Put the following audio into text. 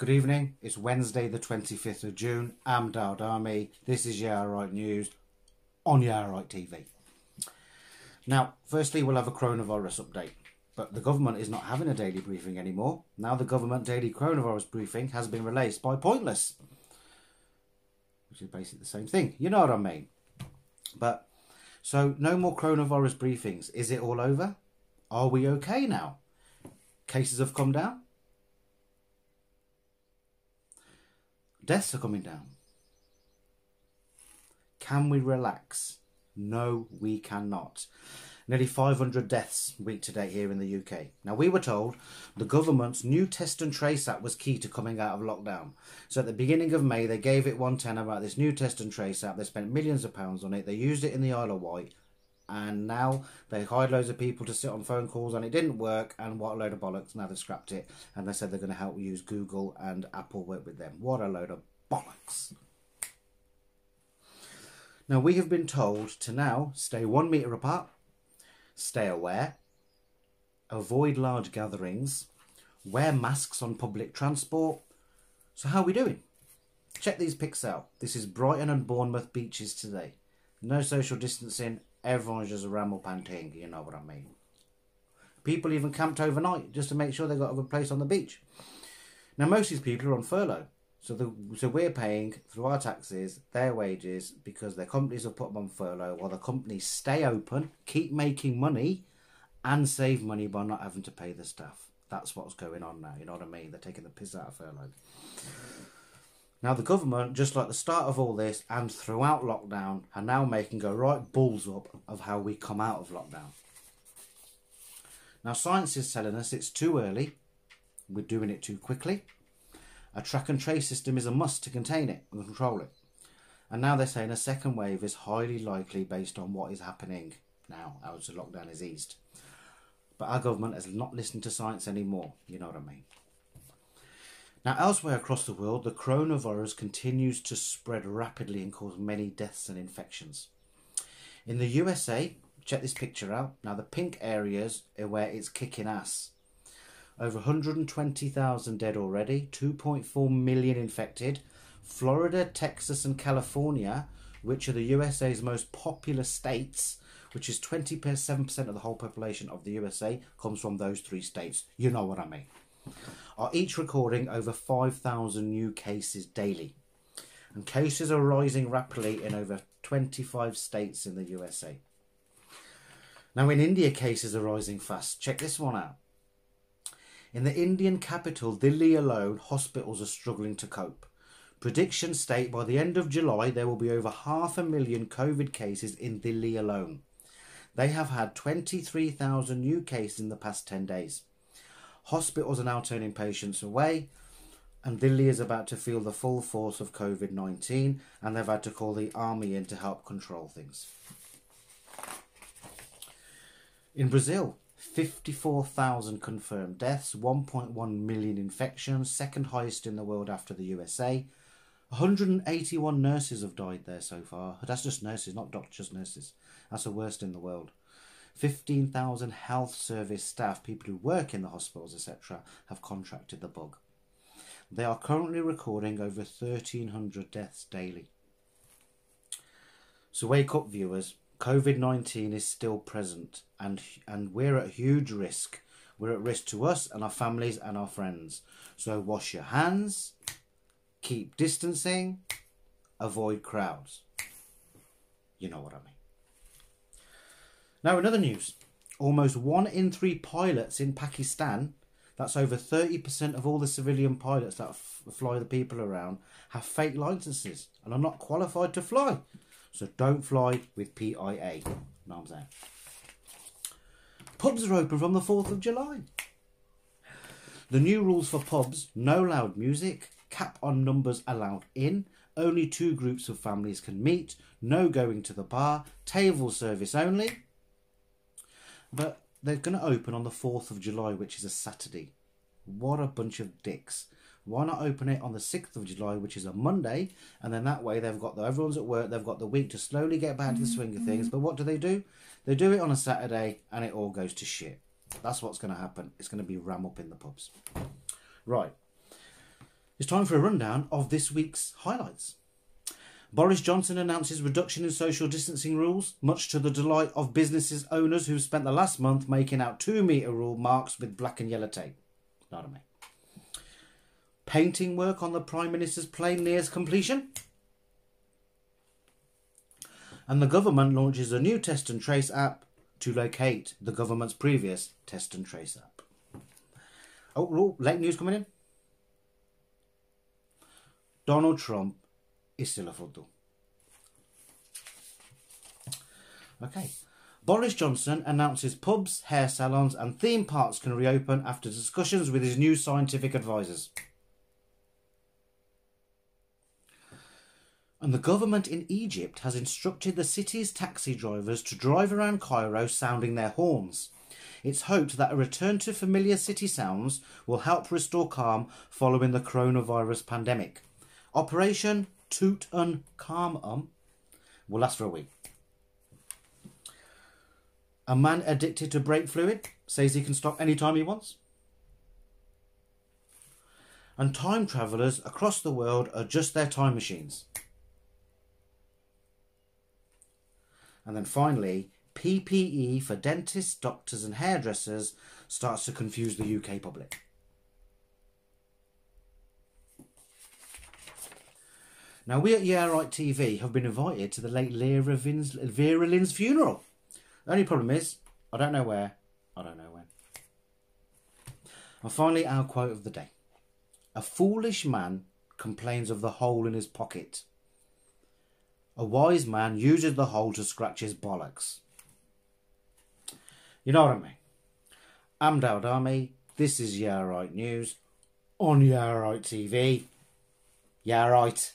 Good evening, it's Wednesday the 25th of June. I'm Dowd Army. This is Yeah Alright News on Yeah Alright TV. Now, firstly, we'll have a coronavirus update. But the government is not having a daily briefing anymore. Now the government daily coronavirus briefing has been replaced by Pointless. Which is basically the same thing. You know what I mean? But, so no more coronavirus briefings. Is it all over? Are we okay now? Cases have come down? Deaths are coming down. Can we relax? No, we cannot. Nearly 500 deaths week to date here in the UK. Now, we were told the government's new Test and Trace app was key to coming out of lockdown. So at the beginning of May, they gave it 110 about this new Test and Trace app. They spent millions of pounds on it. They used it in the Isle of Wight. And now they hired loads of people to sit on phone calls and it didn't work. And what a load of bollocks. Now they've scrapped it. And they said they're going to help use Google and Apple work with them. What a load of bollocks. Now we have been told to now stay 1 metre apart. Stay aware. Avoid large gatherings. Wear masks on public transport. So how are we doing? Check these pics out. This is Brighton and Bournemouth beaches today. No social distancing. Everyone's just ramble panting, you know what I mean. People even camped overnight just to make sure they got a good place on the beach. Now most of these people are on furlough. So we're paying through our taxes their wages because their companies have put them on furlough while the companies stay open, keep making money and save money by not having to pay the staff. That's what's going on now, you know what I mean? They're taking the piss out of furlough. Now the government, just like the start of all this and throughout lockdown, are now making a right balls up of how we come out of lockdown. Now science is telling us it's too early, we're doing it too quickly. A track and trace system is a must to contain it and control it. And now they're saying a second wave is highly likely based on what is happening now as the lockdown is eased. But our government has not listened to science anymore, you know what I mean. Now, elsewhere across the world, the coronavirus continues to spread rapidly and cause many deaths and infections. In the USA, check this picture out. Now, the pink areas are where it's kicking ass. Over 120,000 dead already, 2.4 million infected. Florida, Texas and California, which are the USA's most populous states, which is 27% of the whole population of the USA, comes from those three states. You know what I mean. Are each recording over 5,000 new cases daily. And cases are rising rapidly in over 25 states in the USA. Now in India, cases are rising fast. Check this one out. In the Indian capital, Delhi alone, hospitals are struggling to cope. Predictions state by the end of July, there will be over 500,000 COVID cases in Delhi alone. They have had 23,000 new cases in the past 10 days. Hospitals are now turning patients away and Delhi is about to feel the full force of COVID-19 and they've had to call the army in to help control things. In Brazil, 54,000 confirmed deaths, 1.1 million infections, second highest in the world after the USA. 181 nurses have died there so far. That's just nurses, not doctors, nurses. That's the worst in the world. 15,000 health service staff, people who work in the hospitals, etc., have contracted the bug. They are currently recording over 1,300 deaths daily. So wake up, viewers. COVID-19 is still present and we're at huge risk. We're at risk to us and our families and our friends. So wash your hands, keep distancing, avoid crowds. You know what I mean. Now, in other news, almost 1 in 3 pilots in Pakistan, that's over 30% of all the civilian pilots that fly the people around, have fake licenses and are not qualified to fly. So don't fly with PIA. Know what I'm saying? Pubs are open from the 4th of July. The new rules for pubs: no loud music, cap on numbers allowed in, only 2 groups of families can meet, no going to the bar, table service only. But they're going to open on the 4th of July, which is a Saturday. What a bunch of dicks. Why not open it on the 6th of July, which is a Monday, and then that way everyone's at work, they've got the week to slowly get back to the swing of things. But what do? They do it on a Saturday and it all goes to shit. That's what's going to happen. It's going to be ram up in the pubs. Right. It's time for a rundown of this week's highlights. Boris Johnson announces reduction in social distancing rules, much to the delight of businesses owners who've spent the last month making out 2-metre rule marks with black and yellow tape. Not a me. Painting work on the Prime Minister's plane nears completion. And the government launches a new test and trace app to locate the government's previous test and trace app. Oh, late news coming in. Donald Trump is still a football. Okay. Boris Johnson announces pubs, hair salons and theme parks can reopen after discussions with his new scientific advisors. And the government in Egypt has instructed the city's taxi drivers to drive around Cairo sounding their horns. It's hoped that a return to familiar city sounds will help restore calm following the coronavirus pandemic. Operation Toot and Calm will last for a week. A man addicted to brake fluid says he can stop anytime he wants. And time travellers across the world adjust their time machines. And then finally, PPE for dentists, doctors and hairdressers starts to confuse the UK public. Now, we at Yeah Right TV have been invited to the late Vera Lynn's funeral. The only problem is, I don't know where, I don't know when. And finally, our quote of the day. A foolish man complains of the hole in his pocket. A wise man uses the hole to scratch his bollocks. You know what I mean? I'm Dawd Army. This is Yeah Right News on Yeah Right TV. Yeah Right.